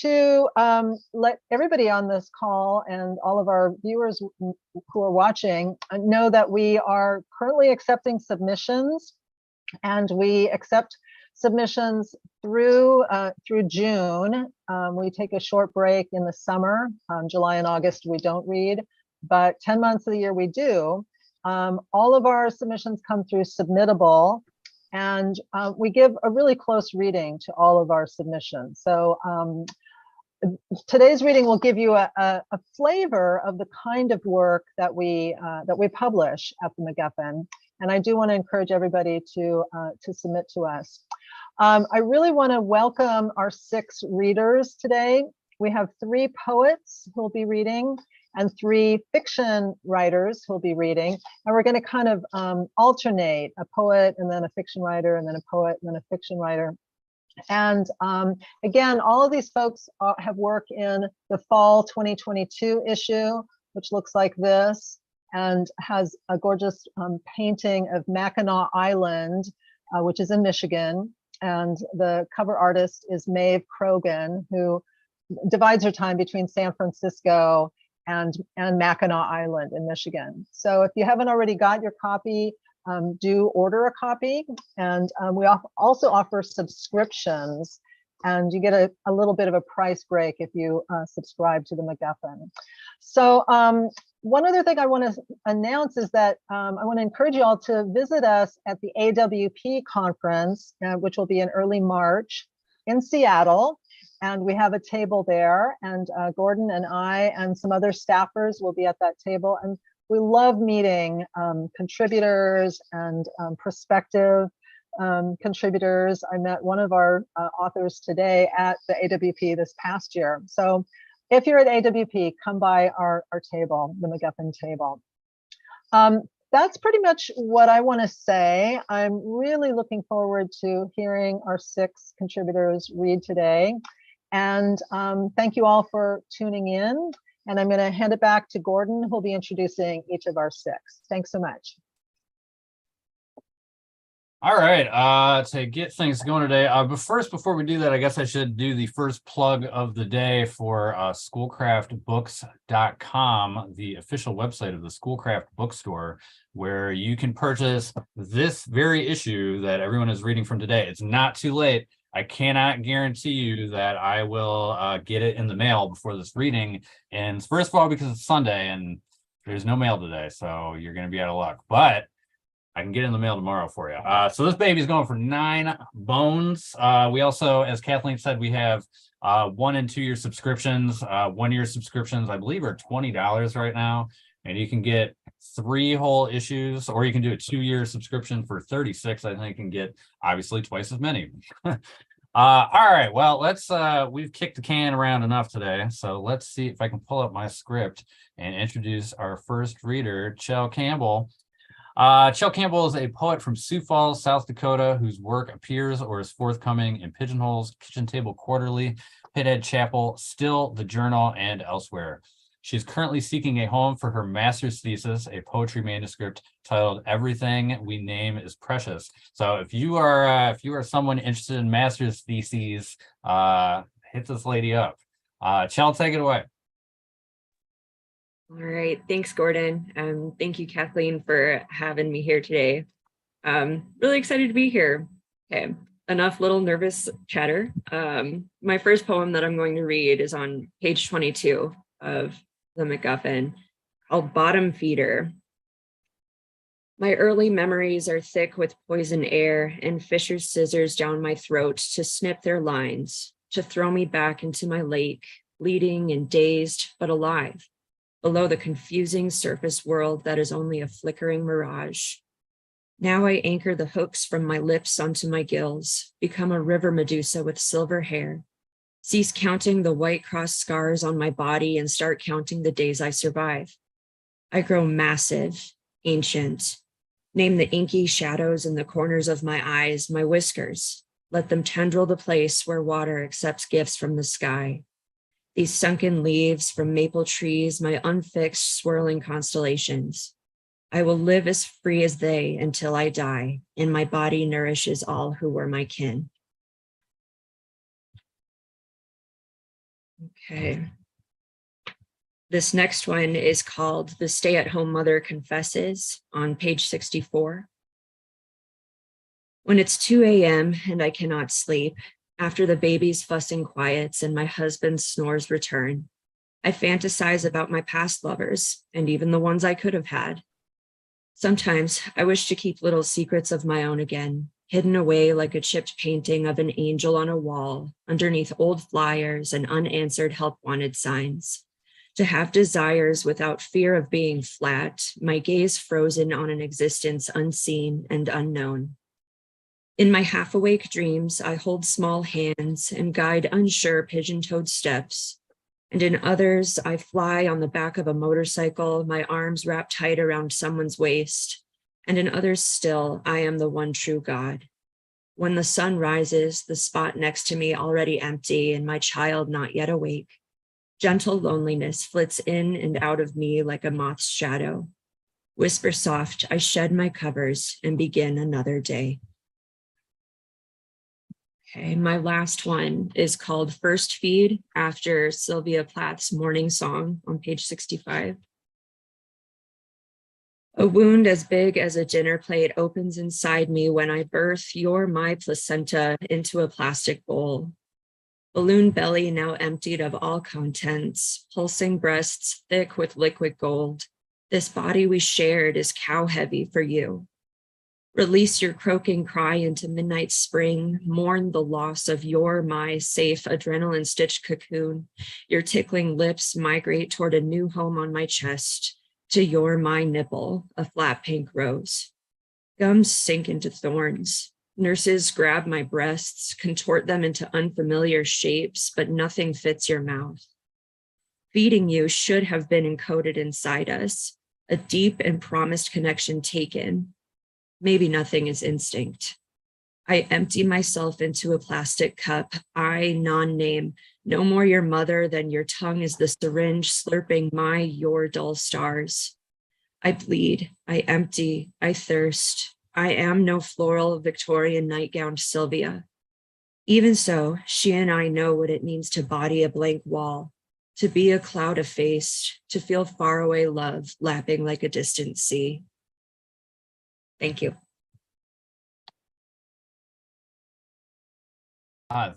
to let everybody on this call and all of our viewers who are watching know that we are currently accepting submissions, and we accept submissions through June. We take a short break in the summer. July and August we don't read, but 10 months of the year we do. All of our submissions come through Submittable, and we give a really close reading to all of our submissions. So today's reading will give you a flavor of the kind of work that we publish at the MacGuffin. And I do want to encourage everybody to submit to us. I really want to welcome our 6 readers today. We have 3 poets who will be reading and 3 fiction writers who will be reading. And we're going to kind of alternate a poet and then a fiction writer and then a poet and then a fiction writer. And again, all of these folks have worked in the fall 2022 issue, which looks like this, and has a gorgeous painting of Mackinac Island, which is in Michigan. And the cover artist is Maeve Krogan, who divides her time between San Francisco and Mackinac Island in Michigan. So if you haven't already got your copy, do order a copy. And we also offer subscriptions, and you get a little bit of a price break if you subscribe to the MacGuffin. So one other thing I want to announce is that I want to encourage you all to visit us at the AWP conference, which will be in early March in Seattle. And we have a table there, and Gordon and I and some other staffers will be at that table. And we love meeting contributors and prospective contributors. I met one of our authors today at the AWP this past year. So if you're at AWP, come by our table, the MacGuffin table. That's pretty much what I want to say. I'm really looking forward to hearing our 6 contributors read today. And thank you all for tuning in. And I'm going to hand it back to Gordon, who'll be introducing each of our 6. Thanks so much. All right, to get things going today, but first, before we do that, I guess I should do the first plug of the day for schoolcraftbooks.com, the official website of the Schoolcraft bookstore, where you can purchase this very issue that everyone is reading from today. It's not too late. I cannot guarantee you that I will get it in the mail before this reading. And first of all, because it's Sunday and there's no mail today, so you're going to be out of luck. But I can get in the mail tomorrow for you. So this baby's going for 9 bones. We also, as Kathleen said, we have 1- and 2-year subscriptions. 1-year subscriptions, I believe, are $20 right now. And you can get 3 whole issues, or you can do a 2-year subscription for $36. I think you can get, obviously, twice as many. All right, well, we've kicked the can around enough today. So let's see if I can pull up my script and introduce our first reader, Chel Campbell. Chel Campbell is a poet from Sioux Falls, South Dakota, whose work appears or is forthcoming in Pigeonholes, Kitchen Table Quarterly, Pithead Chapel, Still, The Journal, and elsewhere. She is currently seeking a home for her master's thesis, a poetry manuscript titled "Everything We Name Is Precious." So if you are someone interested in master's theses, hit this lady up. Chel, take it away. All right, thanks, Gordon. Thank you, Kathleen, for having me here today. Really excited to be here. Okay, enough little nervous chatter. My first poem that I'm going to read is on page 22 of the MacGuffin, called Bottom Feeder. My early memories are thick with poison air and fisher's scissors down my throat to snip their lines, to throw me back into my lake, bleeding and dazed, but alive, below the confusing surface world that is only a flickering mirage. Now I anchor the hooks from my lips onto my gills, become a river Medusa with silver hair, cease counting the white cross scars on my body and start counting the days I survive. I grow massive, ancient, name the inky shadows in the corners of my eyes my whiskers, let them tendril the place where water accepts gifts from the sky. These sunken leaves from maple trees, my unfixed swirling constellations. I will live as free as they until I die, and my body nourishes all who were my kin. Okay. This next one is called The Stay-at-Home Mother Confesses on page 64. When it's 2 a.m. and I cannot sleep, after the baby's fussing quiets and my husband's snores return, I fantasize about my past lovers and even the ones I could have had. Sometimes I wish to keep little secrets of my own again, hidden away like a chipped painting of an angel on a wall, underneath old flyers and unanswered help wanted signs. To have desires without fear of being flat, my gaze frozen on an existence unseen and unknown. In my half-awake dreams, I hold small hands and guide unsure pigeon-toed steps. And in others, I fly on the back of a motorcycle, my arms wrapped tight around someone's waist. And in others still, I am the one true God. When the sun rises, the spot next to me already empty and my child not yet awake. Gentle loneliness flits in and out of me like a moth's shadow. Whisper soft, I shed my covers and begin another day. Okay, my last one is called First Feed after Sylvia Plath's Morning Song on page 65. A wound as big as a dinner plate opens inside me when I birth my placenta into a plastic bowl. Balloon belly now emptied of all contents, pulsing breasts thick with liquid gold. This body we shared is cow heavy for you. Release your croaking cry into midnight spring, mourn the loss of my safe adrenaline-stitched cocoon. Your tickling lips migrate toward a new home on my chest, to my nipple, a flat pink rose. Gums sink into thorns. Nurses grab my breasts, contort them into unfamiliar shapes, but nothing fits your mouth. Feeding you should have been encoded inside us, a deep and promised connection taken. Maybe nothing is instinct. I empty myself into a plastic cup, I non-name, no more your mother than your tongue is the syringe slurping your dull stars. I bleed, I empty, I thirst. I am no floral Victorian nightgowned Sylvia. Even so, she and I know what it means to body a blank wall, to be a cloud effaced, to feel faraway love lapping like a distant sea. Thank you.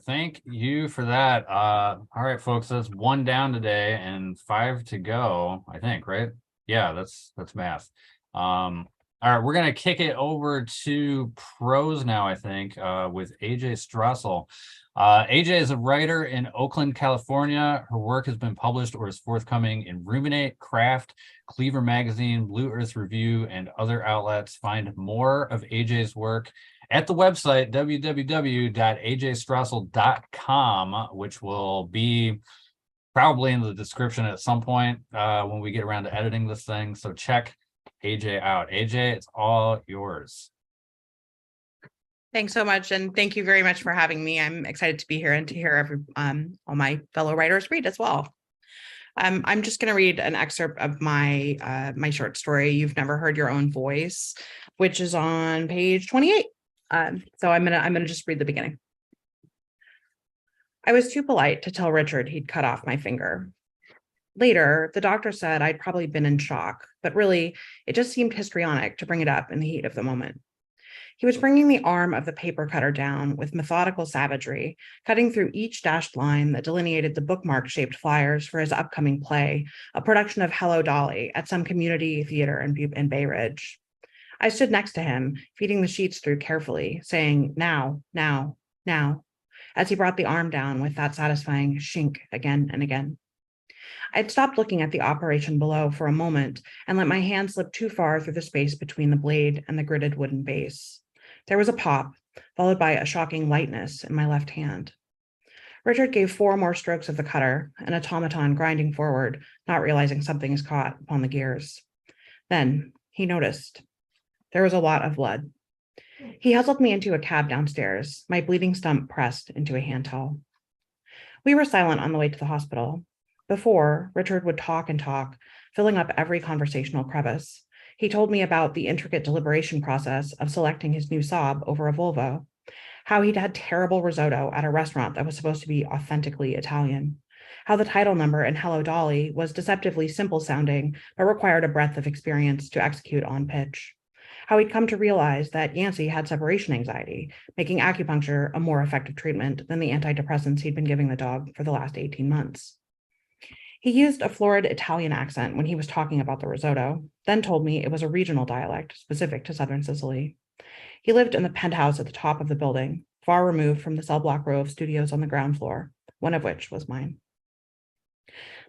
Thank you for that. All right, folks, that's 1 down today and 5 to go, I think, right? Yeah, that's math. All right, we're gonna kick it over to prose now, I think, with AJ Strosahl. AJ is a writer in Oakland, California. Her work has been published or is forthcoming in Ruminate, Craft, Cleaver Magazine, Blue Earth Review, and other outlets. Find more of AJ's work at the website www.ajstrosahl.com, which will be probably in the description at some point when we get around to editing this thing. So check AJ out. AJ, it's all yours. Thanks so much, and thank you very much for having me. I'm excited to be here and to hear all my fellow writers read as well. I'm just going to read an excerpt of my my short story, You've Never Heard Your Own Voice, which is on page 28. So I'm gonna just read the beginning. I was too polite to tell Richard he'd cut off my finger. Later, the doctor said I'd probably been in shock, but really, it just seemed histrionic to bring it up in the heat of the moment. He was bringing the arm of the paper cutter down with methodical savagery, cutting through each dashed line that delineated the bookmark-shaped flyers for his upcoming play, a production of Hello, Dolly, at some community theater in Bay Ridge. I stood next to him, feeding the sheets through carefully, saying, now, now, now, as he brought the arm down with that satisfying shink again and again. I'd stopped looking at the operation below for a moment and let my hand slip too far through the space between the blade and the gridded wooden base. There was a pop, followed by a shocking lightness in my left hand. Richard gave 4 more strokes of the cutter, an automaton grinding forward, not realizing something is caught upon the gears. Then he noticed. There was a lot of blood. He hustled me into a cab downstairs, my bleeding stump pressed into a hand towel. We were silent on the way to the hospital. Before, Richard would talk and talk, filling up every conversational crevice. He told me about the intricate deliberation process of selecting his new Saab over a Volvo, how he'd had terrible risotto at a restaurant that was supposed to be authentically Italian, how the title number in Hello Dolly was deceptively simple sounding, but required a breadth of experience to execute on pitch. How he'd come to realize that Yancey had separation anxiety, making acupuncture a more effective treatment than the antidepressants he'd been giving the dog for the last 18 months. He used a florid Italian accent when he was talking about the risotto, then told me it was a regional dialect specific to southern Sicily. He lived in the penthouse at the top of the building, far removed from the cell block row of studios on the ground floor, one of which was mine.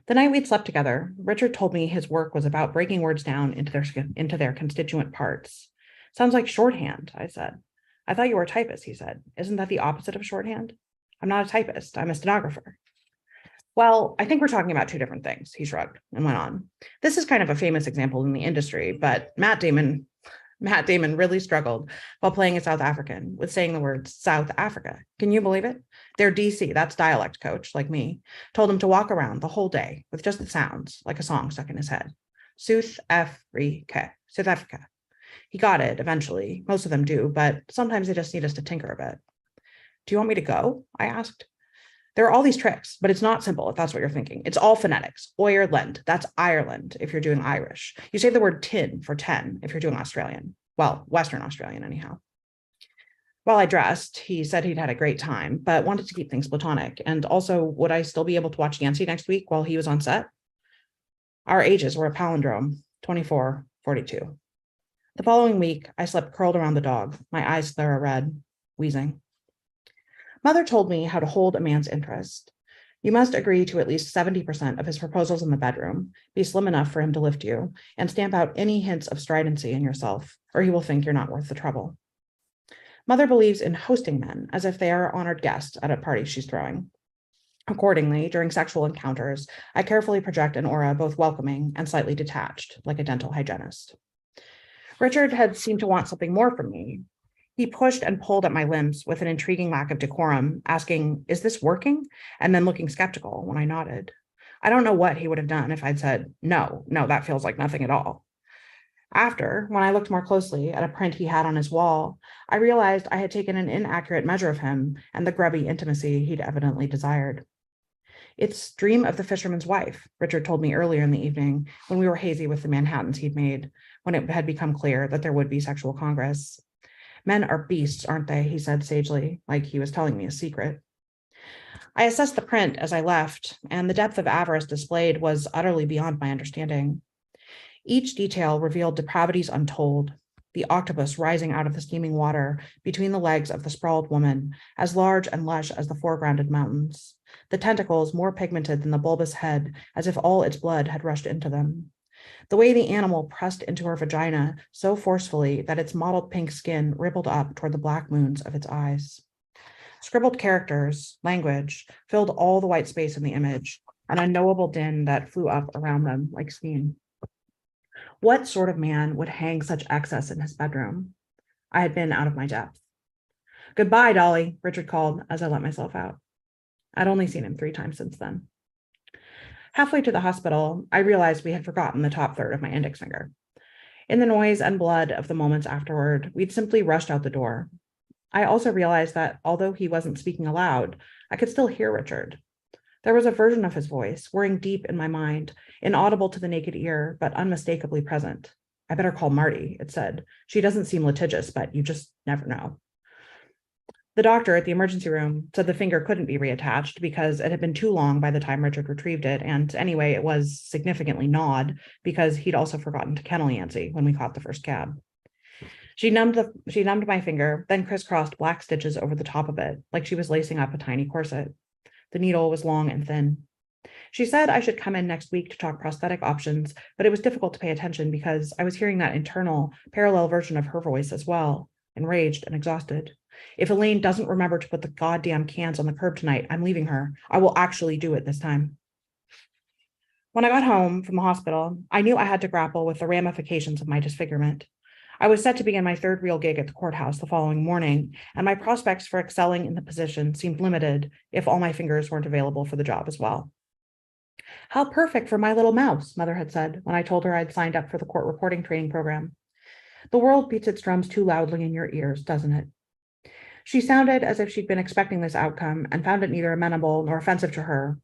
The night we'd slept together, Richard told me his work was about breaking words down into their constituent parts. Sounds like shorthand, I said. I thought you were a typist, he said. Isn't that the opposite of shorthand? I'm not a typist, I'm a stenographer. Well, I think we're talking about two different things, he shrugged and went on. This is kind of a famous example in the industry, but Matt Damon really struggled while playing a South African with saying the word South Africa. Can you believe it? Their DC, that's dialect coach, like me, told him to walk around the whole day with just the sounds, like a song stuck in his head. South Africa, South Africa. He got it eventually. Most of them do, but sometimes they just need us to tinker a bit. Do you want me to go? I asked. There are all these tricks, but it's not simple if that's what you're thinking. It's all phonetics. Ireland, that's Ireland if you're doing Irish. You say the word tin for 10 if you're doing Australian. Well, Western Australian anyhow. While I dressed, he said he'd had a great time, but wanted to keep things platonic. And also, would I still be able to watch Yancey next week while he was on set? Our ages were a palindrome, 24, 42. The following week, I slept curled around the dog, my eyes clara red, wheezing. Mother told me how to hold a man's interest. You must agree to at least 70% of his proposals in the bedroom, be slim enough for him to lift you, and stamp out any hints of stridency in yourself, or he will think you're not worth the trouble. Mother believes in hosting men as if they are honored guests at a party she's throwing. Accordingly, during sexual encounters, I carefully project an aura both welcoming and slightly detached, like a dental hygienist. Richard had seemed to want something more from me. He pushed and pulled at my limbs with an intriguing lack of decorum, asking, "Is this working?" and then looking skeptical when I nodded. I don't know what he would have done if I'd said, no, that feels like nothing at all. After, when I looked more closely at a print he had on his wall, I realized I had taken an inaccurate measure of him and the grubby intimacy he'd evidently desired. It's Dream of the Fisherman's Wife, Richard told me earlier in the evening when we were hazy with the Manhattans he'd made, when it had become clear that there would be sexual congress. Men are beasts, aren't they? He said sagely, like he was telling me a secret. I assessed the print as I left, and the depth of avarice displayed was utterly beyond my understanding. Each detail revealed depravities untold. The octopus rising out of the steaming water between the legs of the sprawled woman, as large and lush as the foregrounded mountains. The tentacles more pigmented than the bulbous head, as if all its blood had rushed into them. The way the animal pressed into her vagina so forcefully that its mottled pink skin rippled up toward the black moons of its eyes. Scribbled characters, language, filled all the white space in the image, an unknowable din that flew up around them like steam. What sort of man would hang such excess in his bedroom? I had been out of my depth. "Goodbye, Dolly," Richard called as I let myself out. I'd only seen him 3 times since then. Halfway to the hospital, I realized we had forgotten the top third of my index finger. In the noise and blood of the moments afterward, we'd simply rushed out the door. I also realized that although he wasn't speaking aloud, I could still hear Richard. There was a version of his voice, whirring deep in my mind, inaudible to the naked ear, but unmistakably present. "I better call Marty," it said. "She doesn't seem litigious, but you just never know." The doctor at the emergency room said the finger couldn't be reattached because it had been too long by the time Richard retrieved it, and anyway, it was significantly gnawed because he'd also forgotten to kennel Yancey when we caught the first cab. She numbed my finger, then crisscrossed black stitches over the top of it, like she was lacing up a tiny corset. The needle was long and thin. She said I should come in next week to talk prosthetic options, but it was difficult to pay attention because I was hearing that internal, parallel version of her voice as well, enraged and exhausted. "If Elaine doesn't remember to put the goddamn cans on the curb tonight, I'm leaving her. I will actually do it this time." When I got home from the hospital, I knew I had to grapple with the ramifications of my disfigurement. I was set to begin my 3rd real gig at the courthouse the following morning, and my prospects for excelling in the position seemed limited if all my fingers weren't available for the job as well. "How perfect for my little mouse," Mother had said when I told her I'd signed up for the court reporting training program. "The world beats its drums too loudly in your ears, doesn't it?" She sounded as if she'd been expecting this outcome and found it neither amenable nor offensive to her.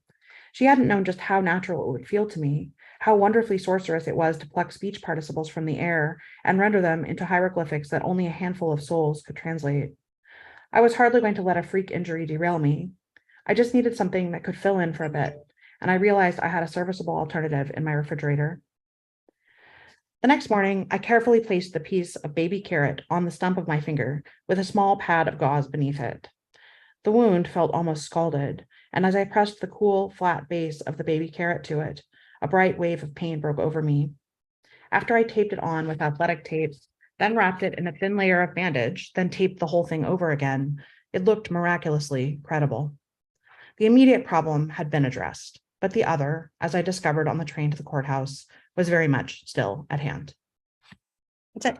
She hadn't known just how natural it would feel to me, how wonderfully sorcerous it was to pluck speech participles from the air and render them into hieroglyphics that only a handful of souls could translate. I was hardly going to let a freak injury derail me. I just needed something that could fill in for a bit, and I realized I had a serviceable alternative in my refrigerator. The next morning, I carefully placed the piece of baby carrot on the stump of my finger with a small pad of gauze beneath it. The wound felt almost scalded, and as I pressed the cool, flat base of the baby carrot to it, a bright wave of pain broke over me. After I taped it on with athletic tape, then wrapped it in a thin layer of bandage, then taped the whole thing over again, it looked miraculously credible. The immediate problem had been addressed, but the other, as I discovered on the train to the courthouse, was very much still at hand. That's it.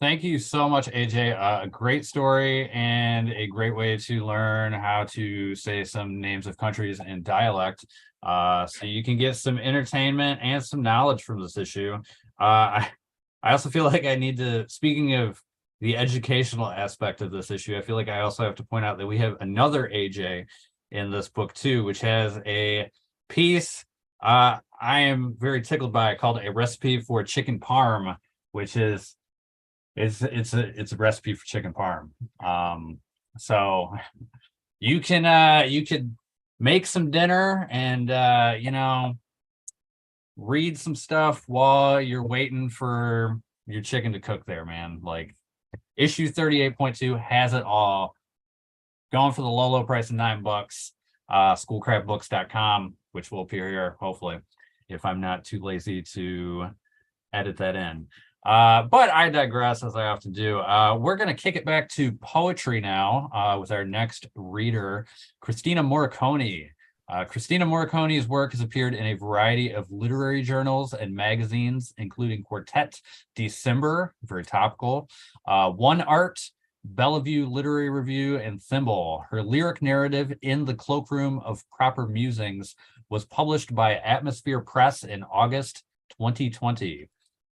Thank you so much, AJ. A great story and a great way to learn how to say some names of countries in dialect. So you can get some entertainment and some knowledge from this issue. I also feel like I need to, speaking of the educational aspect of this issue, I feel like I also have to point out that we have another AJ in this book too, which has a piece I am very tickled by, called A Recipe for Chicken Parm, which is it's a recipe for chicken parm. So you can make some dinner and read some stuff while you're waiting for your chicken to cook there, man. Like, issue 38.2 has it all. Going for the low price of $9. Schoolcraftbooks.com, which will appear here, hopefully, if I'm not too lazy to edit that in. But I digress, as I often do. We're going to kick it back to poetry now with our next reader, Kristina Moriconi. Kristina Moriconi's work has appeared in a variety of literary journals and magazines, including Quartet, December, very topical, One Art, Bellevue Literary Review, and Thimble. Her lyric narrative, In the Cloakroom of Proper Musings, was published by Atmosphere Press in August 2020.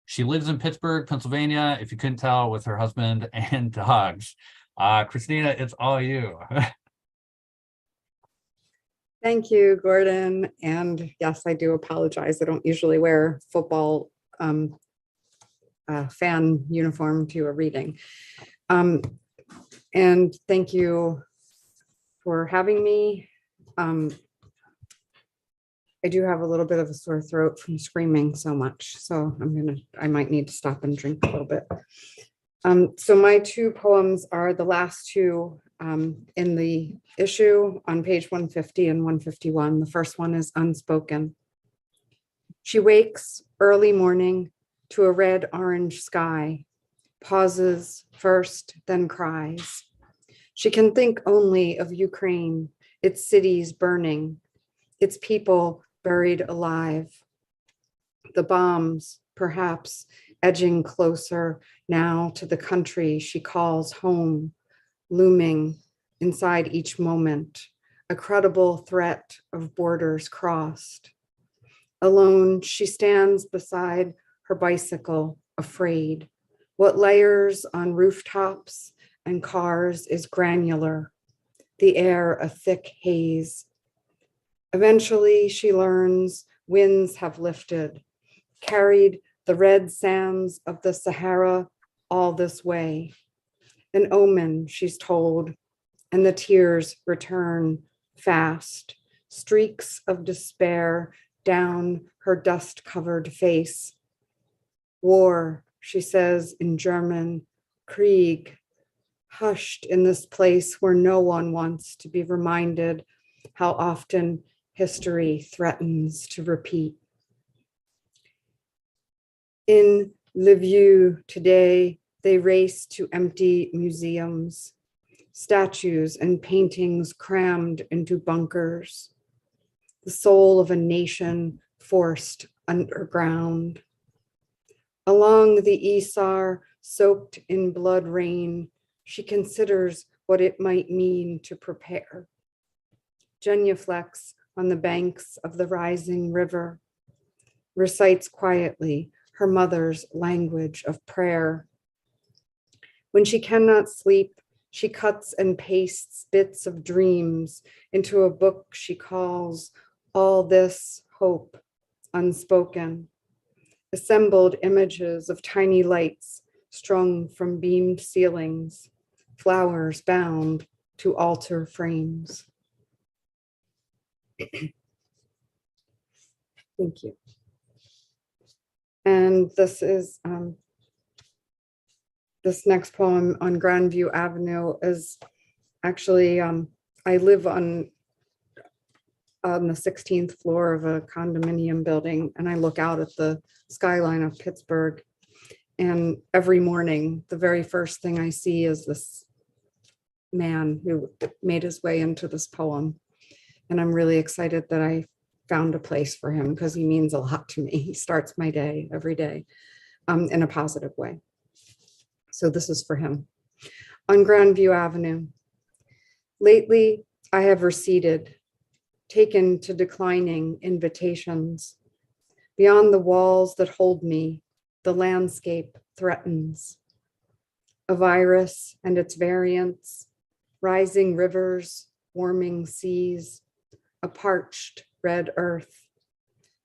She lives in Pittsburgh, Pennsylvania, if you couldn't tell, with her husband and dogs. Kristina, it's all you. Thank you, Gordon. And yes, I do apologize. I don't usually wear football fan uniform to a reading. And thank you for having me. I do have a little bit of a sore throat from screaming so much, so I might need to stop and drink a little bit. So my two poems are the last two in the issue on page 150 and 151. The first one is Unspoken. She wakes early morning to a red-orange sky, pauses first, then cries. She can think only of Ukraine, its cities burning, its people buried alive. The bombs, perhaps, edging closer now to the country she calls home, looming inside each moment, a credible threat of borders crossed. Alone, she stands beside her bicycle, afraid. What layers on rooftops and cars is granular, the air a thick haze. Eventually, she learns winds have lifted, carried the red sands of the Sahara all this way. An omen, she's told, and the tears return fast, streaks of despair down her dust-covered face. War, she says in German, Krieg, hushed in this place where no one wants to be reminded how often history threatens to repeat. In Lviv today, they race to empty museums, statues and paintings crammed into bunkers, the soul of a nation forced underground. Along the Isar, soaked in blood rain, she considers what it might mean to prepare. Genuflects on the banks of the rising river, recites quietly her mother's language of prayer. When she cannot sleep, She cuts and pastes bits of dreams into a book she calls All This Hope Unspoken. Assembled images of tiny lights strung from beamed ceilings, flowers bound to altar frames. Thank you. And this is this next poem on Grandview Avenue is actually, I live on the 16th floor of a condominium building, and I look out at the skyline of Pittsburgh. And every morning, the very first thing I see is this man who made his way into this poem. And I'm really excited that I found a place for him because he means a lot to me. He starts my day every day in a positive way. So this is for him. On Grandview Avenue. Lately, I have receded, taken to declining invitations. Beyond the walls that hold me, the landscape threatens. A virus and its variants, rising rivers, warming seas, a parched red earth,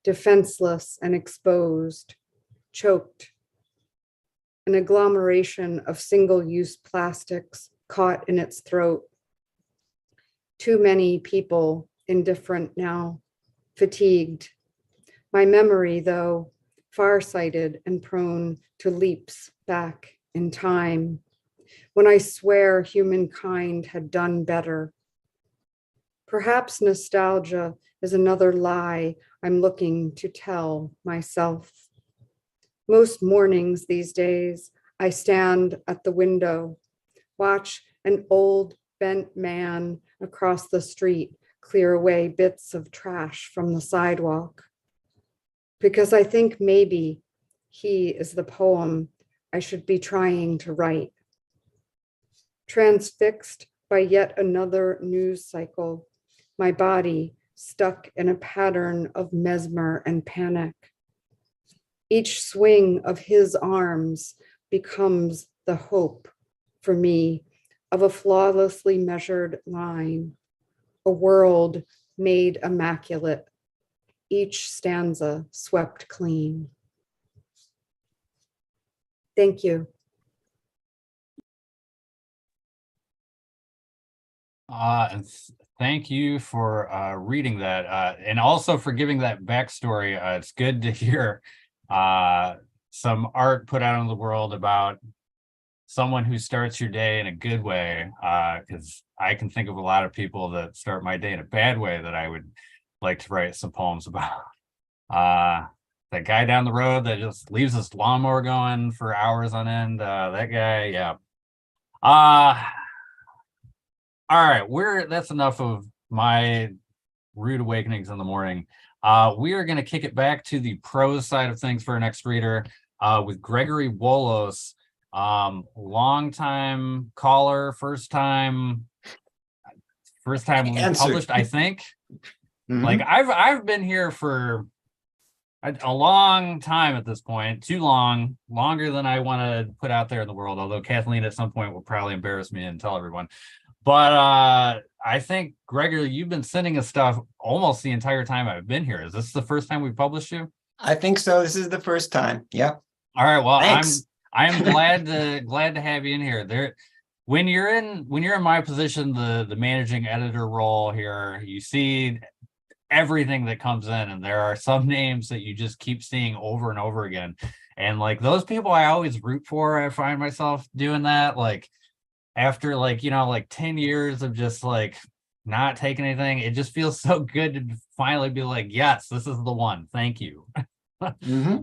defenseless and exposed, choked. An agglomeration of single-use plastics caught in its throat. Too many people indifferent now, fatigued. My memory, though, farsighted and prone to leaps back in time, when I swear humankind had done better. Perhaps nostalgia is another lie I'm looking to tell myself. Most mornings these days, I stand at the window, watch an old bent man across the street clear away bits of trash from the sidewalk, because I think maybe he is the poem I should be trying to write. Transfixed by yet another news cycle, my body stuck in a pattern of mesmer and panic. Each swing of his arms becomes the hope for me of a flawlessly measured line, a world made immaculate, each stanza swept clean. Thank you. Thank you for reading that, and also for giving that backstory. It's good to hear some art put out in the world about someone who starts your day in a good way, because I can think of a lot of people that start my day in a bad way that I would like to write some poems about. That guy down the road that just leaves his lawnmower going for hours on end, that guy, yeah. All right, that's enough of my rude awakenings in the morning. We are going to kick it back to the prose side of things for our next reader, with Gregory Wolos, longtime caller, first time when we published, I think. Mm-hmm. Like I've been here for a long time at this point, too long, longer than I want to put out there in the world. Although Kathleen at some point will probably embarrass me and tell everyone. But I think, Gregory, you've been sending us stuff almost the entire time I've been here. Is this the first time we've published you? I think so. This is the first time. Yep. All right. Well, thanks. I'm glad to have you in here. When you're in my position, the managing editor role here, you see everything that comes in, and there are some names that you just keep seeing over and over again. And like those people I always root for, I find myself doing that. Like after 10 years of just like not taking anything, it just feels so good to finally be like, yes, this is the one. Thank you. Mm-hmm.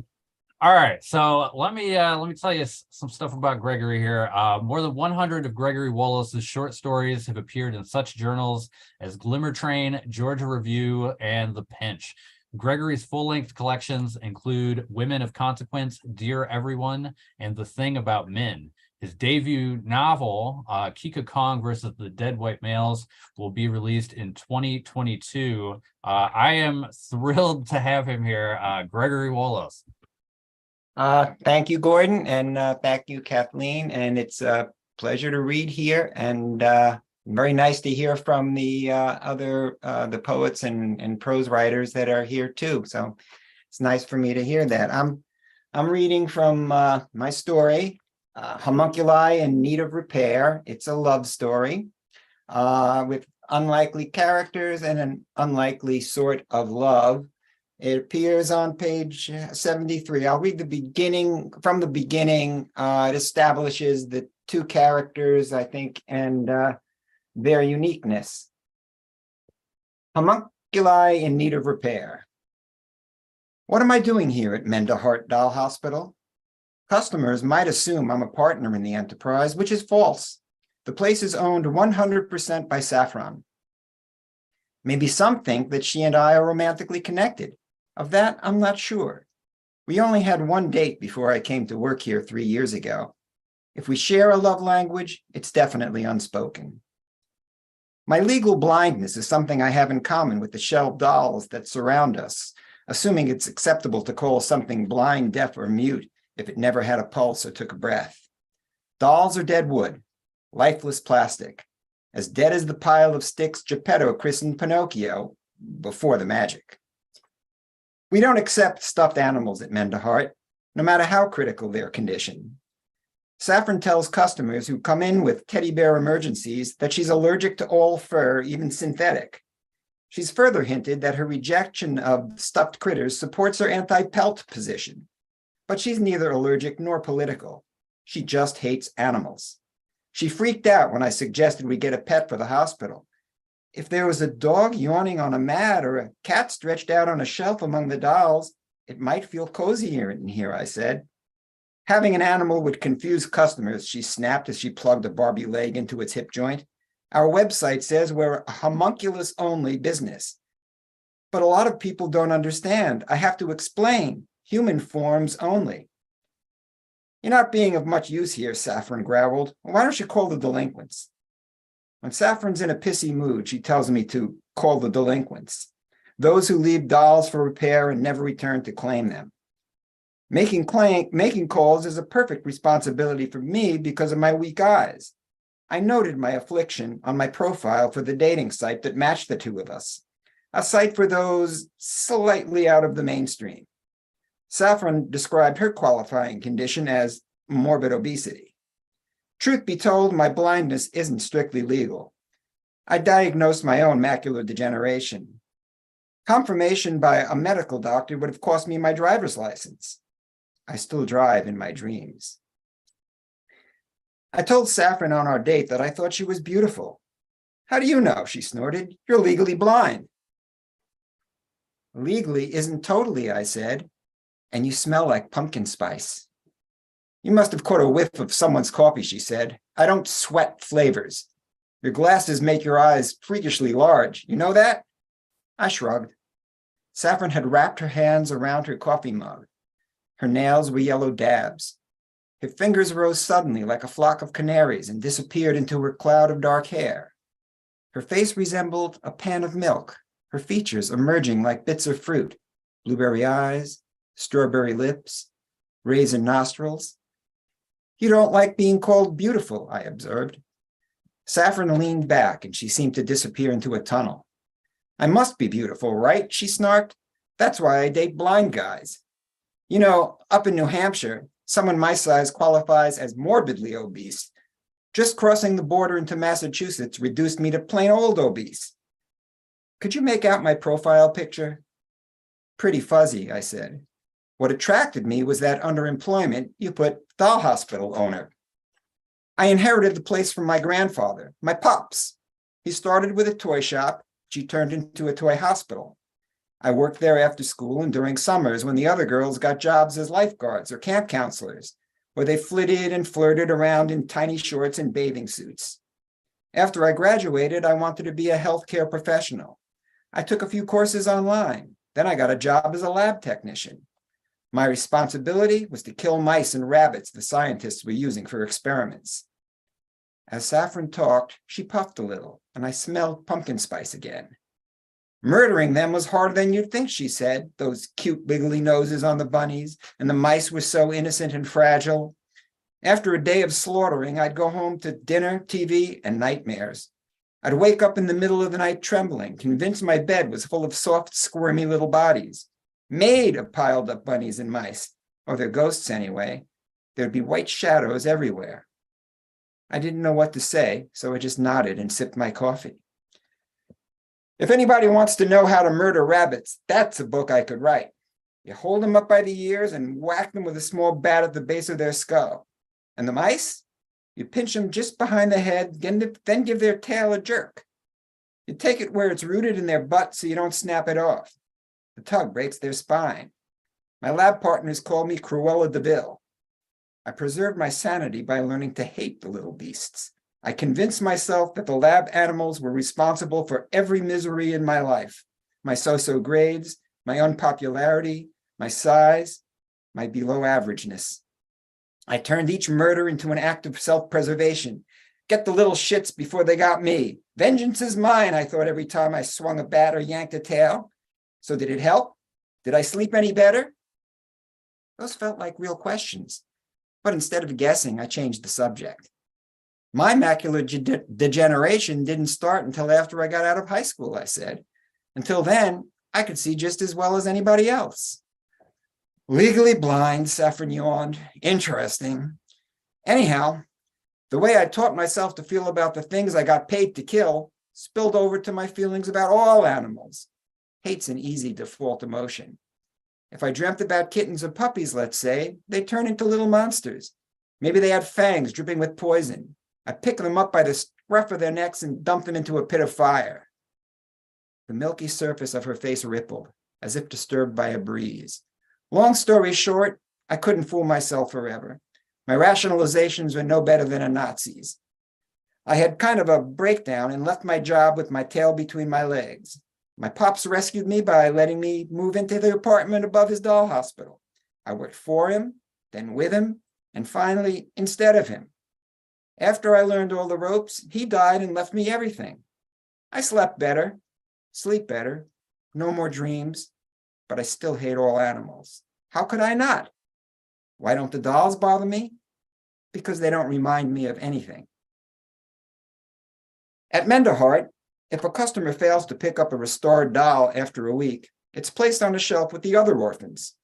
All right, so let me tell you some stuff about Gregory here. More than 100 of Gregory Wolos' short stories have appeared in such journals as Glimmer Train, Georgia Review, and The Pinch. Gregory's full-length collections include Women of Consequence, Dear Everyone, and The Thing About Men. His debut novel, Kika Kong versus the Dead White Males, will be released in 2022. I am thrilled to have him here, Gregory Wolos. Thank you, Gordon, and thank you, Kathleen. And it's a pleasure to read here, and very nice to hear from the the poets and prose writers that are here too. So it's nice for me to hear that. I'm reading from my story, Homunculi in Need of Repair. It's a love story with unlikely characters and an unlikely sort of love. It appears on page 73. I'll read the beginning from the beginning. It establishes the two characters, I think, and their uniqueness. Homunculi in need of repair. What am I doing here at Mendehart Doll Hospital? Customers might assume I'm a partner in the enterprise, which is false. The place is owned 100% by Saffron. Maybe some think that she and I are romantically connected. Of that, I'm not sure. We only had one date before I came to work here 3 years ago. If we share a love language, it's definitely unspoken. My legal blindness is something I have in common with the shelved dolls that surround us, assuming it's acceptable to call something blind, deaf, or mute if it never had a pulse or took a breath. Dolls are dead wood, lifeless plastic, as dead as the pile of sticks Geppetto christened Pinocchio before the magic. We don't accept stuffed animals at Mendehart, no matter how critical their condition. Saffron tells customers who come in with teddy bear emergencies that she's allergic to all fur, even synthetic. She's further hinted that her rejection of stuffed critters supports her anti-pelt position. But she's neither allergic nor political. She just hates animals. She freaked out when I suggested we get a pet for the hospital. If there was a dog yawning on a mat or a cat stretched out on a shelf among the dolls, it might feel cozier in here, I said. Having an animal would confuse customers, she snapped as she plugged a Barbie leg into its hip joint. Our website says we're a homunculus-only business. But a lot of people don't understand. I have to explain. Human forms only. You're not being of much use here, Saffron growled. Why don't you call the delinquents? When Saffron's in a pissy mood, she tells me to call the delinquents, those who leave dolls for repair and never return to claim them. Making calls is a perfect responsibility for me because of my weak eyes. I noted my affliction on my profile for the dating site that matched the two of us, a site for those slightly out of the mainstream. Saffron described her qualifying condition as morbid obesity. Truth be told, my blindness isn't strictly legal. I diagnosed my own macular degeneration. Confirmation by a medical doctor would have cost me my driver's license. I still drive in my dreams. I told Saffron on our date that I thought she was beautiful. How do you know? She snorted. You're legally blind. Legally isn't totally, I said. And you smell like pumpkin spice. You must have caught a whiff of someone's coffee, she said. I don't sweat flavors. Your glasses make your eyes freakishly large. You know that? I shrugged. Saffron had wrapped her hands around her coffee mug. Her nails were yellow dabs. Her fingers rose suddenly like a flock of canaries and disappeared into her cloud of dark hair. Her face resembled a pan of milk, her features emerging like bits of fruit, blueberry eyes, strawberry lips, raisin nostrils. You don't like being called beautiful, I observed. Saffron leaned back and she seemed to disappear into a tunnel. I must be beautiful, right? She snarked. That's why I date blind guys. You know, up in New Hampshire, someone my size qualifies as morbidly obese. Just crossing the border into Massachusetts reduced me to plain old obese. Could you make out my profile picture? Pretty fuzzy, I said. What attracted me was that under employment, you put doll hospital owner. I inherited the place from my grandfather, my pops. He started with a toy shop, which he turned into a toy hospital. I worked there after school and during summers when the other girls got jobs as lifeguards or camp counselors, where they flitted and flirted around in tiny shorts and bathing suits. After I graduated, I wanted to be a healthcare professional. I took a few courses online. Then I got a job as a lab technician. My responsibility was to kill mice and rabbits the scientists were using for experiments. As Saffron talked, she puffed a little, and I smelled pumpkin spice again. Murdering them was harder than you'd think, she said, those cute wiggly noses on the bunnies, and the mice were so innocent and fragile. After a day of slaughtering, I'd go home to dinner, TV, and nightmares. I'd wake up in the middle of the night trembling, convinced my bed was full of soft, squirmy little bodies, made of piled up bunnies and mice, or their ghosts anyway. There'd be white shadows everywhere. I didn't know what to say, so I just nodded and sipped my coffee. If anybody wants to know how to murder rabbits, that's a book I could write. You hold them up by the ears and whack them with a small bat at the base of their skull. And the mice? You pinch them just behind the head, then give their tail a jerk. You take it where it's rooted in their butt so you don't snap it off. The tug breaks their spine. My lab partners call me Cruella de Vil. I preserved my sanity by learning to hate the little beasts. I convinced myself that the lab animals were responsible for every misery in my life. My so-so grades, my unpopularity, my size, my below averageness. I turned each murder into an act of self-preservation. Get the little shits before they got me. Vengeance is mine, I thought every time I swung a bat or yanked a tail. So did it help? Did I sleep any better? Those felt like real questions. But instead of guessing, I changed the subject. My macular degeneration didn't start until after I got out of high school, I said. Until then, I could see just as well as anybody else. Legally blind, Saffron yawned. Interesting. Anyhow, the way I taught myself to feel about the things I got paid to kill spilled over to my feelings about all animals. Hate's an easy default emotion. If I dreamt about kittens or puppies, let's say, they turn into little monsters. Maybe they had fangs dripping with poison. I pick them up by the scruff of their necks and dump them into a pit of fire. The milky surface of her face rippled, as if disturbed by a breeze. Long story short, I couldn't fool myself forever. My rationalizations were no better than a Nazi's. I had kind of a breakdown and left my job with my tail between my legs. My pops rescued me by letting me move into the apartment above his doll hospital. I worked for him, then with him, and finally instead of him. After I learned all the ropes, he died and left me everything. I slept better, sleep better, no more dreams, but I still hate all animals. How could I not? Why don't the dolls bother me? Because they don't remind me of anything. At Menderhart, if a customer fails to pick up a restored doll after a week, it's placed on a shelf with the other orphans.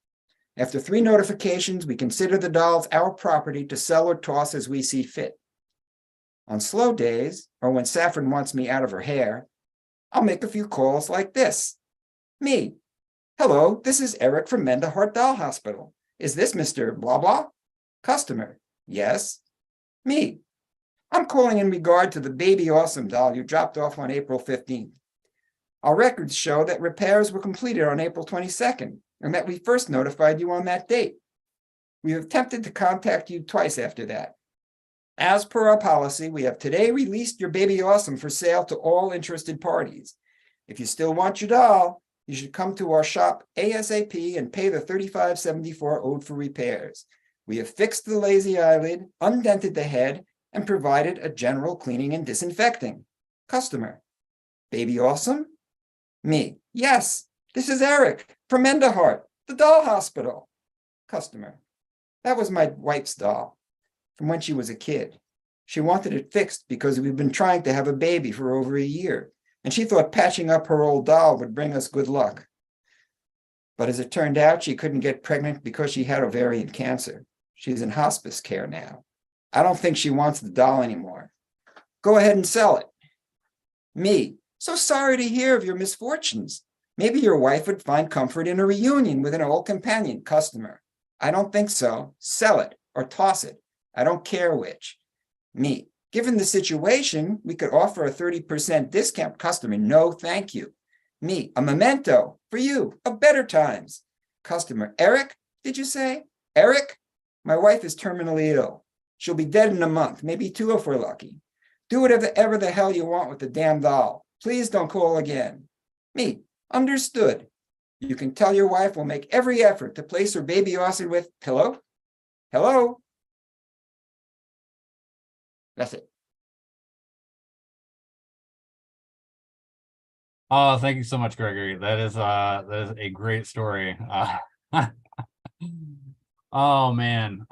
After 3 notifications, we consider the dolls our property to sell or toss as we see fit. On slow days, or when Saffron wants me out of her hair, I'll make a few calls like this. Me. Hello, this is Eric from Menderhart Doll Hospital. Is this Mr. Blah Blah? Customer. Yes. Me. I'm calling in regard to the Baby Awesome doll you dropped off on April 15th. Our records show that repairs were completed on April 22nd and that we first notified you on that date. We have attempted to contact you twice after that. As per our policy, we have today released your Baby Awesome for sale to all interested parties. If you still want your doll, you should come to our shop ASAP and pay the $35.74 owed for repairs. We have fixed the lazy eyelid, undented the head, and provided a general cleaning and disinfecting. Customer. Baby Awesome? Me. Yes, this is Eric from Menderhart, the doll hospital. Customer. That was my wife's doll from when she was a kid. She wanted it fixed because we've been trying to have a baby for over a year, and she thought patching up her old doll would bring us good luck. But as it turned out, she couldn't get pregnant because she had ovarian cancer. She's in hospice care now. I don't think she wants the doll anymore. Go ahead and sell it. Me. So sorry to hear of your misfortunes. Maybe your wife would find comfort in a reunion with an old companion. Customer. I don't think so. Sell it or toss it. I don't care which. Me. Given the situation, we could offer a 30% discount. Customer. No, thank you. Me. A memento for you of better times. Customer. Eric, did you say? Eric? My wife is terminally ill. She'll be dead in a month, maybe 2 if we're lucky. Do whatever the hell you want with the damn doll. Please don't call again. Me. Understood. You can tell your wife we'll make every effort to place her Baby Awesome with, hello? Hello? That's it. Oh, thank you so much, Gregory. That is a great story. Oh man,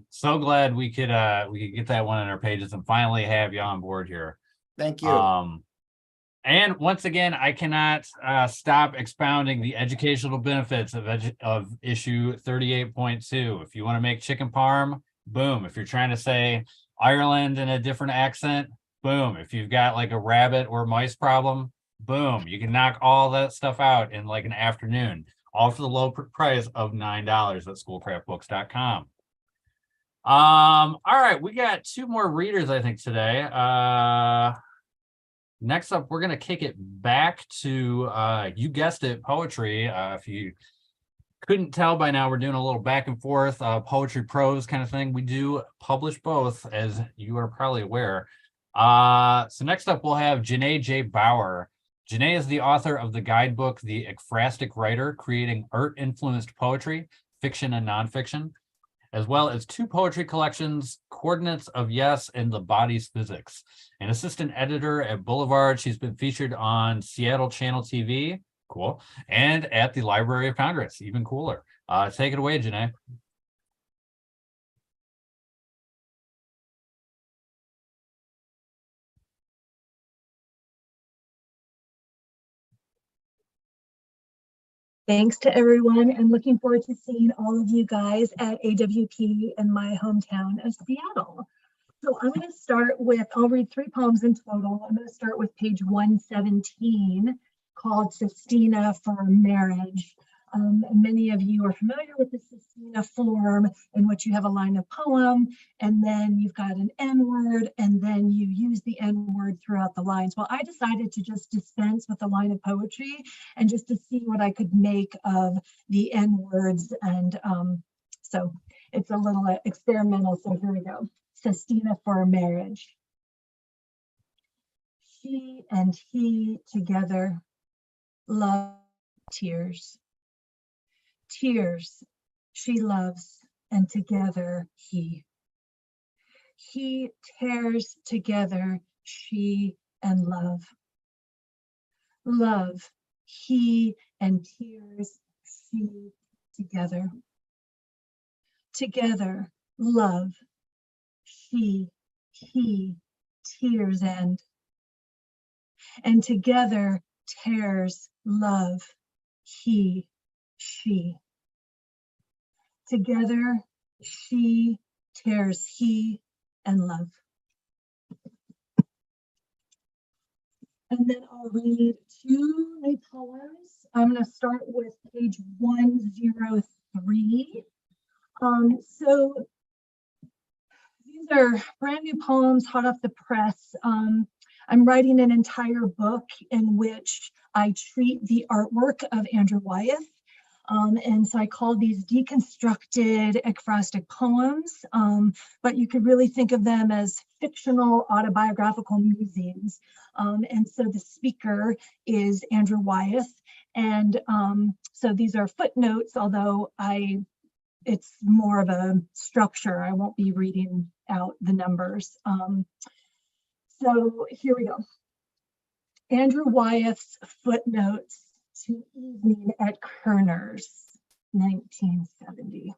so glad we could get that one on our pages and finally have you on board here. Thank you. And once again, I cannot stop expounding the educational benefits of issue 38.2. If you want to make chicken parm, boom. If you're trying to say Ireland in a different accent, boom. If you've got like a rabbit or mice problem, boom. You can knock all that stuff out in like an afternoon, all for the low price of $9 at schoolcraftbooks.com. All right, we got two more readers, I think, today. Next up, we're going to kick it back to, you guessed it, poetry. If you couldn't tell by now, we're doing a little back and forth, poetry, prose kind of thing. We do publish both, as you are probably aware. So next up, we'll have Janée J. Baugher. Janée is the author of the guidebook, The Ekphrastic Writer, Creating Art-Influenced Poetry, Fiction and Nonfiction, as well as two poetry collections, Coordinates of Yes and The Body's Physics. An assistant editor at Boulevard, she's been featured on Seattle Channel TV, cool, and at the Library of Congress, even cooler. Take it away, Janée. Thanks to everyone, and looking forward to seeing all of you guys at AWP in my hometown of Seattle. So I'm going to start with, I'll read 3 poems in total. I'm going to start with page 117 called Sestina for Marriage. Many of you are familiar with the sestina form, in which you have a line of poem, and then you've got an N-word, and then you use the N-word throughout the lines. Well, I decided to just dispense with a line of poetry and just to see what I could make of the N-words. And so it's a little experimental, so here we go. Sestina for Marriage. She and he together love tears. Tears she loves, and together he. He tears together she and love. Love, he and tears she together. Together, love, she, he, tears end. And together tears love, he, she. Together, she tears he and love. And then I'll read 2 new poems. I'm going to start with page 103. So these are brand new poems, hot off the press. I'm writing an entire book in which I treat the artwork of Andrew Wyeth. And so I call these deconstructed ekphrastic poems, but you could really think of them as fictional autobiographical musings. And so the speaker is Andrew Wyeth. And so these are footnotes, although it's more of a structure. I won't be reading out the numbers. So here we go. Andrew Wyeth's footnotes to Evening at Kerner's, 1970.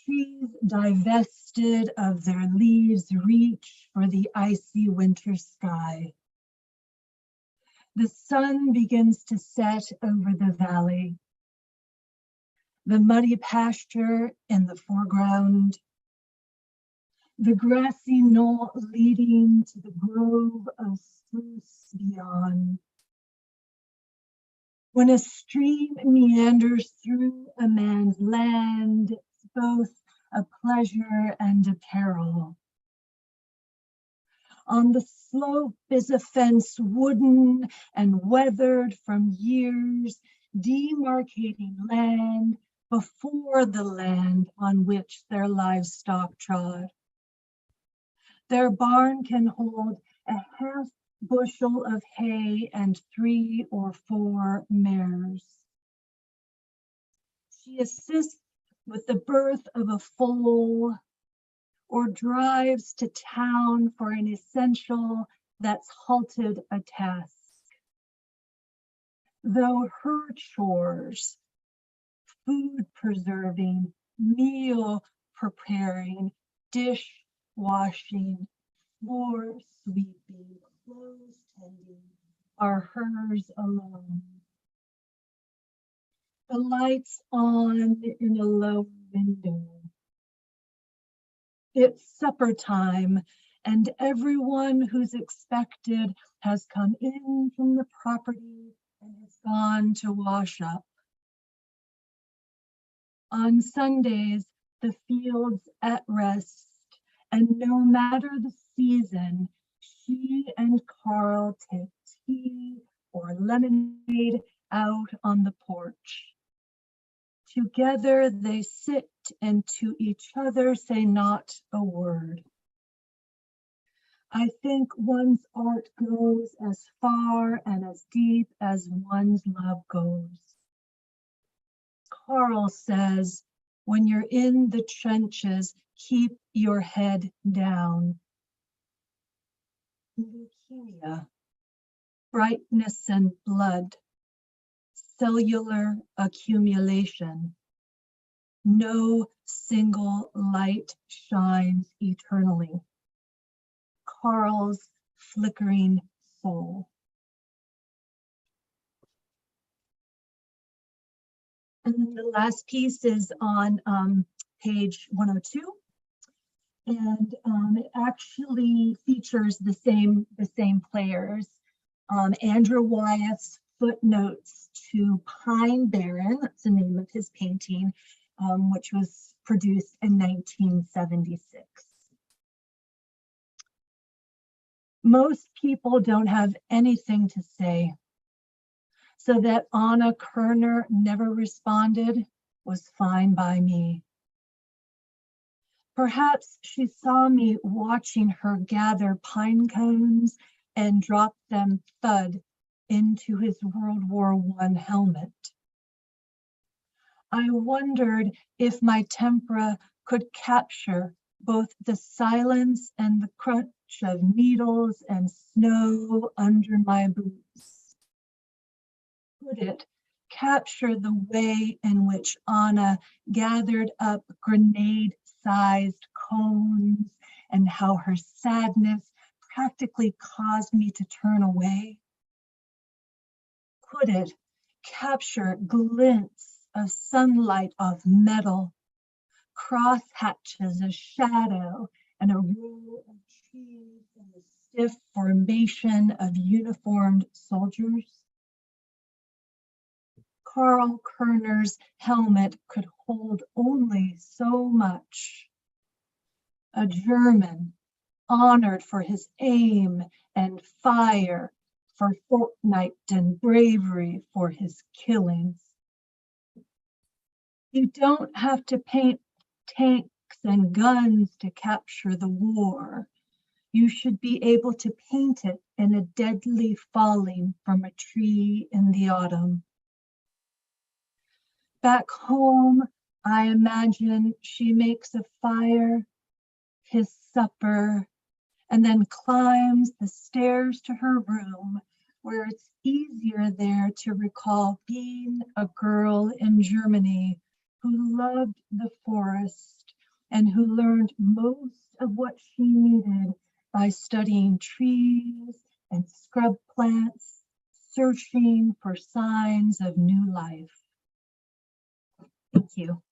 Trees divested of their leaves reach for the icy winter sky. The sun begins to set over the valley. The muddy pasture in the foreground. The grassy knoll leading to the grove of spruce beyond. When a stream meanders through a man's land, it's both a pleasure and a peril. On the slope is a fence, wooden and weathered from years, demarcating land before the land on which their livestock trod. Their barn can hold a half bushel of hay and 3 or 4 mares. She assists with the birth of a foal or drives to town for an essential that's halted a task. Though her chores food preserving, meal preparing, dish washing, floor sweeping, clothes tending are hers alone. The lights on in a low window. It's supper time, and everyone who's expected has come in from the property and has gone to wash up. On Sundays, the field's at rest, and no matter the season, she and Carl take tea or lemonade out on the porch. Together they sit and to each other say not a word. I think one's art goes as far and as deep as one's love goes. Carl says, when you're in the trenches, keep your head down. Leukemia, brightness and blood, cellular accumulation. No single light shines eternally. Carl's flickering soul. And then the last piece is on page 102. And it actually features the same players. Andrew Wyeth's footnotes to Pine Barren, that's the name of his painting, which was produced in 1976. Most people don't have anything to say. So that Anna Kerner never responded was fine by me. Perhaps she saw me watching her gather pine cones and drop them thud into his World War I helmet. I wondered if my tempera could capture both the silence and the crunch of needles and snow under my boots. Could it capture the way in which Anna gathered up grenade-sized cones and how her sadness practically caused me to turn away? Could it capture glints of sunlight off metal, cross hatches of shadow, and a row of trees and the stiff formation of uniformed soldiers? Carl Kerner's helmet could hold only so much. A German honored for his aim and fire, for fortnight and bravery for his killings. You don't have to paint tanks and guns to capture the war. You should be able to paint it in a dead leaf falling from a tree in the autumn. Back home, I imagine she makes a fire, his supper, and then climbs the stairs to her room, where it's easier there to recall being a girl in Germany who loved the forest and who learned most of what she needed by studying trees and scrub plants, searching for signs of new life. Thank you.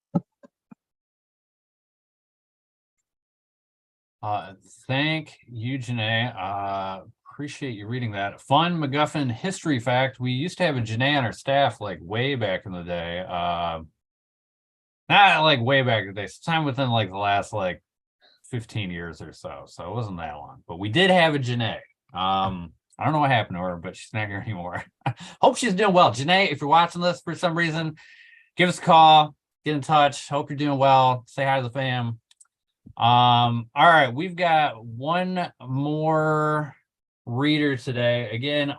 Thank you, Janée. Appreciate you reading that. Fun MacGuffin history fact. We used to have a Janée on our staff like way back in the day. Not like way back in the day, sometime within like the last like 15 years or so. So it wasn't that long, but we did have a Janée. I don't know what happened to her, but she's not here anymore. Hope she's doing well. Janée, if you're watching this for some reason, give us a call, get in touch. Hope you're doing well. Say hi to the fam. All right, we've got one more reader today. Again,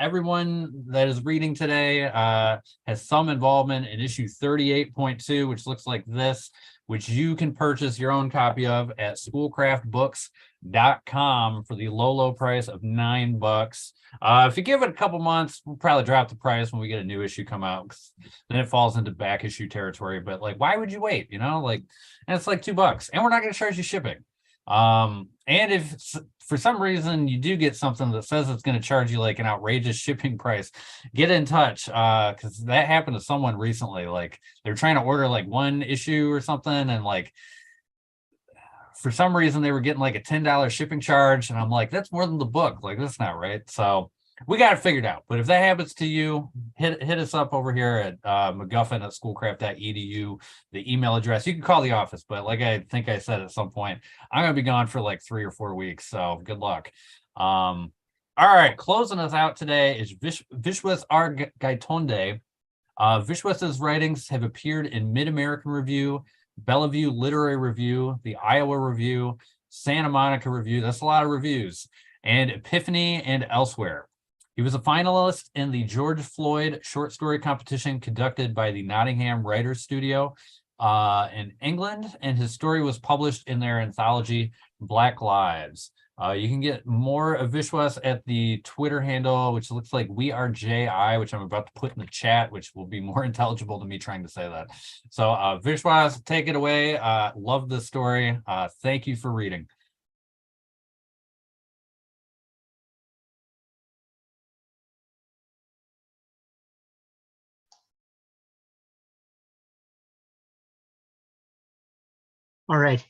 everyone that is reading today has some involvement in issue 38.2, which looks like this, which you can purchase your own copy of at Schoolcraft Books. for the low price of $9. If you give it a couple months, we'll probably drop the price when we get a new issue come out, 'cause then it falls into back issue territory. But like, why would you wait? You know, like, and it's like $2, and we're not going to charge you shipping. And if for some reason you do get something that says it's going to charge you like an outrageous shipping price, get in touch, because that happened to someone recently. Like, they're trying to order like one issue or something, and like for some reason they were getting like a $10 shipping charge, and I'm like, that's more than the book. Like, that's not right. So we got it figured out. But if that happens to you, hit us up over here at MacGuffin at schoolcraft.edu, the email address. You can call the office, but like I think I said at some point, I'm going to be gone for like 3 or 4 weeks. So good luck. All right, closing us out today is Vishwas R. Gaitonde. Vishwas's writings have appeared in Mid-American Review, Bellevue Literary Review, the Iowa Review, Santa Monica Review. That's a lot of reviews. And Epiphany and elsewhere. He was a finalist in the George Floyd short story competition conducted by the Nottingham Writers Studio in England, and his story was published in their anthology, Black Lives. You can get more of Vishwas at the Twitter handle, which looks like We Are JI, which I'm about to put in the chat, which will be more intelligible to me trying to say that. So Vishwas, take it away. Love this story. Thank you for reading. All right.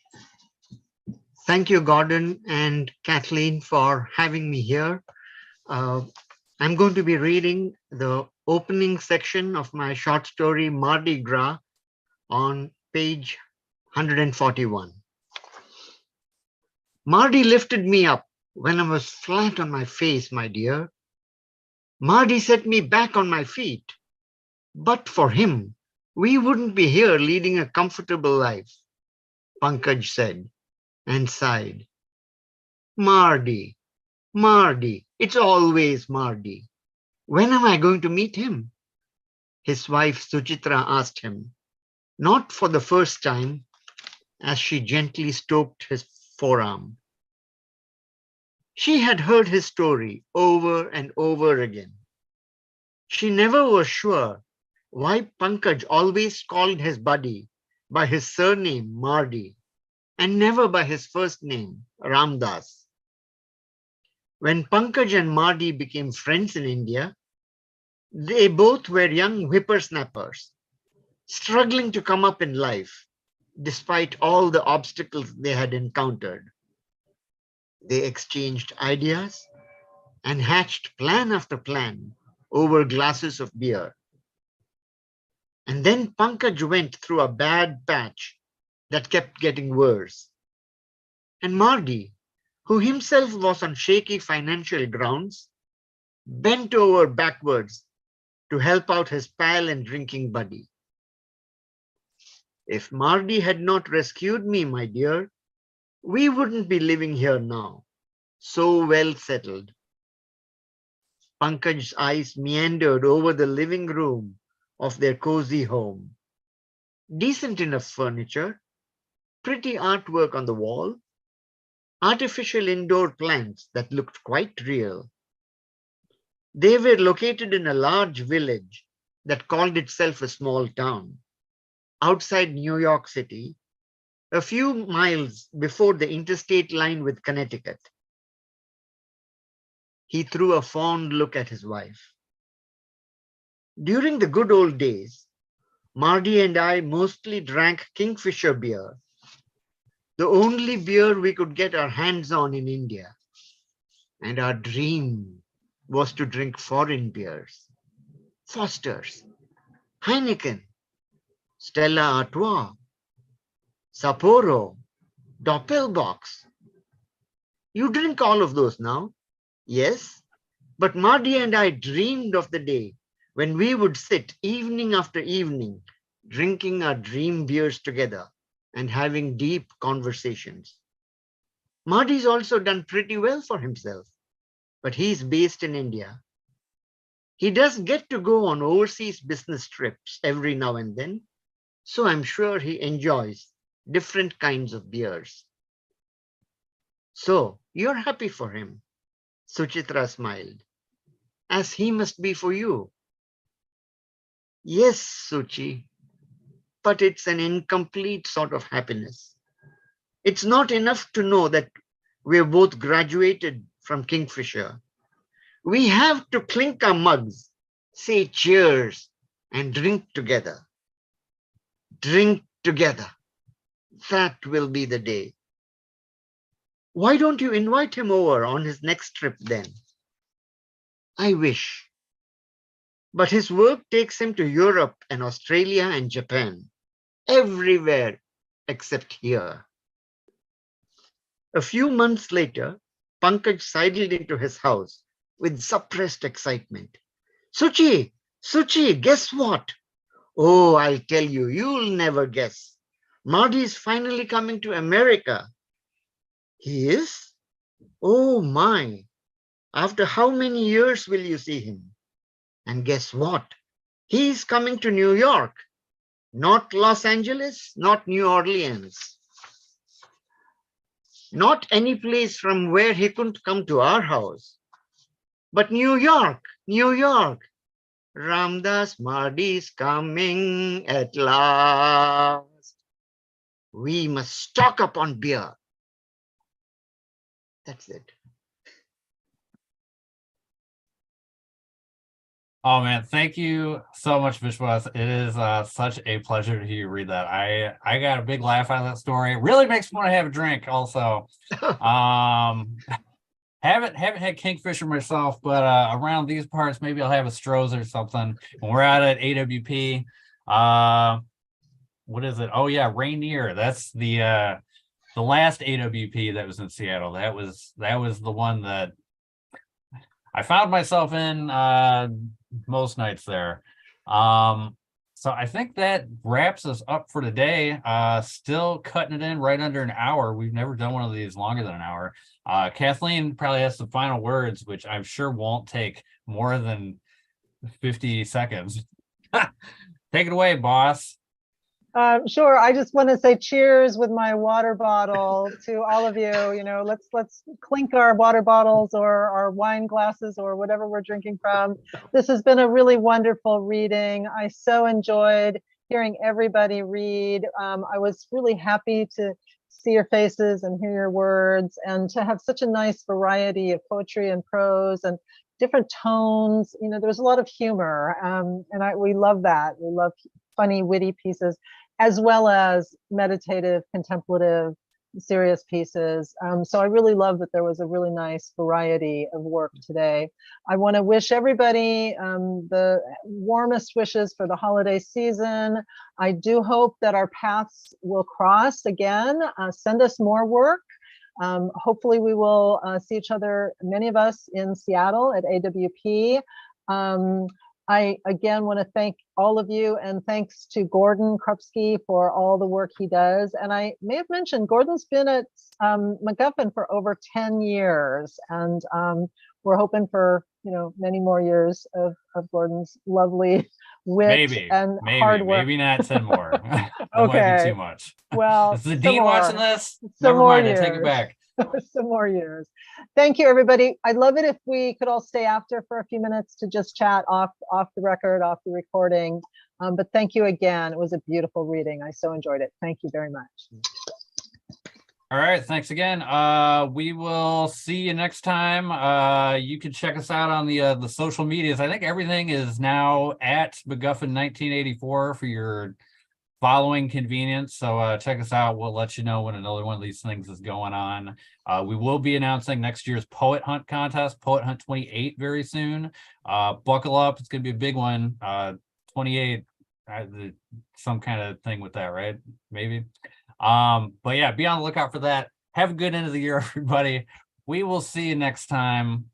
Thank you, Gordon and Kathleen, for having me here. I'm going to be reading the opening section of my short story, Mardi Gras, on page 141. Mardi lifted me up when I was flat on my face, my dear. Mardi set me back on my feet. But for him, we wouldn't be here leading a comfortable life, Pankaj said and sighed. Mardi, Mardi, it's always Mardi. When am I going to meet him? His wife Suchitra asked him, not for the first time, as she gently stroked his forearm. She had heard his story over and over again. She never was sure why Pankaj always called his buddy by his surname Mardi and never by his first name, Ramdas. When Pankaj and Mardi became friends in India, they both were young whippersnappers, struggling to come up in life despite all the obstacles they had encountered. They exchanged ideas and hatched plan after plan over glasses of beer. And then Pankaj went through a bad patch that kept getting worse. And Mardi, who himself was on shaky financial grounds, bent over backwards to help out his pal and drinking buddy. If Mardi had not rescued me, my dear, we wouldn't be living here now, so well settled. Pankaj's eyes meandered over the living room of their cozy home. Decent enough furniture, pretty artwork on the wall, artificial indoor plants that looked quite real. They were located in a large village that called itself a small town, outside New York City, a few miles before the interstate line with Connecticut. He threw a fond look at his wife. During the good old days, Mardi and I mostly drank Kingfisher beer, the only beer we could get our hands on in India. And our dream was to drink foreign beers, Foster's, Heineken, Stella Artois, Sapporo, Doppelbock. You drink all of those now? Yes, but Mardi and I dreamed of the day when we would sit evening after evening, drinking our dream beers together and having deep conversations. Mardi's also done pretty well for himself, but he's based in India. He does get to go on overseas business trips every now and then, so I'm sure he enjoys different kinds of beers. So you're happy for him. Suchitra smiled. As he must be for you. Yes, Suchi, but it's an incomplete sort of happiness. It's not enough to know that we're both graduated from Kingfisher. We have to clink our mugs, say cheers, and drink together. Drink together. That will be the day. Why don't you invite him over on his next trip then? I wish. But his work takes him to Europe and Australia and Japan. Everywhere except here. A few months later, Pankaj sidled into his house with suppressed excitement. Suchi, Suchi, guess what? Oh, I'll tell you, you'll never guess. Marty is finally coming to America. He is? Oh my. After how many years will you see him? And guess what? He's coming to New York. Not Los Angeles, not New Orleans. Not any place from where he couldn't come to our house. But New York, New York. Ramdas Mardi's coming at last. We must stock up on beer. That's it. Oh man, thank you so much, Vishwas. It is such a pleasure to hear you read that. I got a big laugh out of that story. It really makes me want to have a drink also. Haven't had Kingfisher myself, but around these parts, maybe I'll have a Strosahl or something. When we're out at AWP, what is it? Oh yeah, Rainier. That's the last AWP that was in Seattle. That was the one that I found myself in most nights there. So I think that wraps us up for today. Still cutting it in right under an hour. We've never done one of these longer than an hour. Kathleen probably has some final words, which I'm sure won't take more than 50 seconds. Take it away, boss. Sure. I just want to say cheers with my water bottle to all of you. You know, let's clink our water bottles or our wine glasses or whatever we're drinking from. This has been a really wonderful reading. I so enjoyed hearing everybody read. I was really happy to see your faces and hear your words and to have such a nice variety of poetry and prose and different tones. You know, there was a lot of humor, and we love that. We love funny, witty pieces, as well as meditative, contemplative, serious pieces. So I really love that there was a really nice variety of work today. I want to wish everybody the warmest wishes for the holiday season. I do hope that our paths will cross again. Send us more work. Hopefully we will see each other, many of us in Seattle at AWP. I again want to thank all of you, and thanks to Gordon Krupski for all the work he does. And I may have mentioned Gordon's been at MacGuffin for over 10 years, and we're hoping for many more years of Gordon's lovely wit and hard work. Maybe not 10 more. That Okay, might be too much. Well, is the dean watching this? Never mind. Years. I take it back. Some more years. Thank you, everybody. I'd love it if we could all stay after for a few minutes to just chat off the record, off the recording. But thank you again. It was a beautiful reading. I so enjoyed it. Thank you very much. All right. Thanks again. We will see you next time. You can check us out on the social medias. I think everything is now at MacGuffin 1984 for your following convenience. So check us out. We'll let you know when another one of these things is going on. We will be announcing next year's Poet Hunt contest, Poet Hunt 28, very soon. Buckle up. It's going to be a big one. 28, some kind of thing with that, right? Maybe. But yeah, be on the lookout for that. Have a good end of the year, everybody. We will see you next time.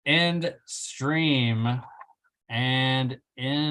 End stream and in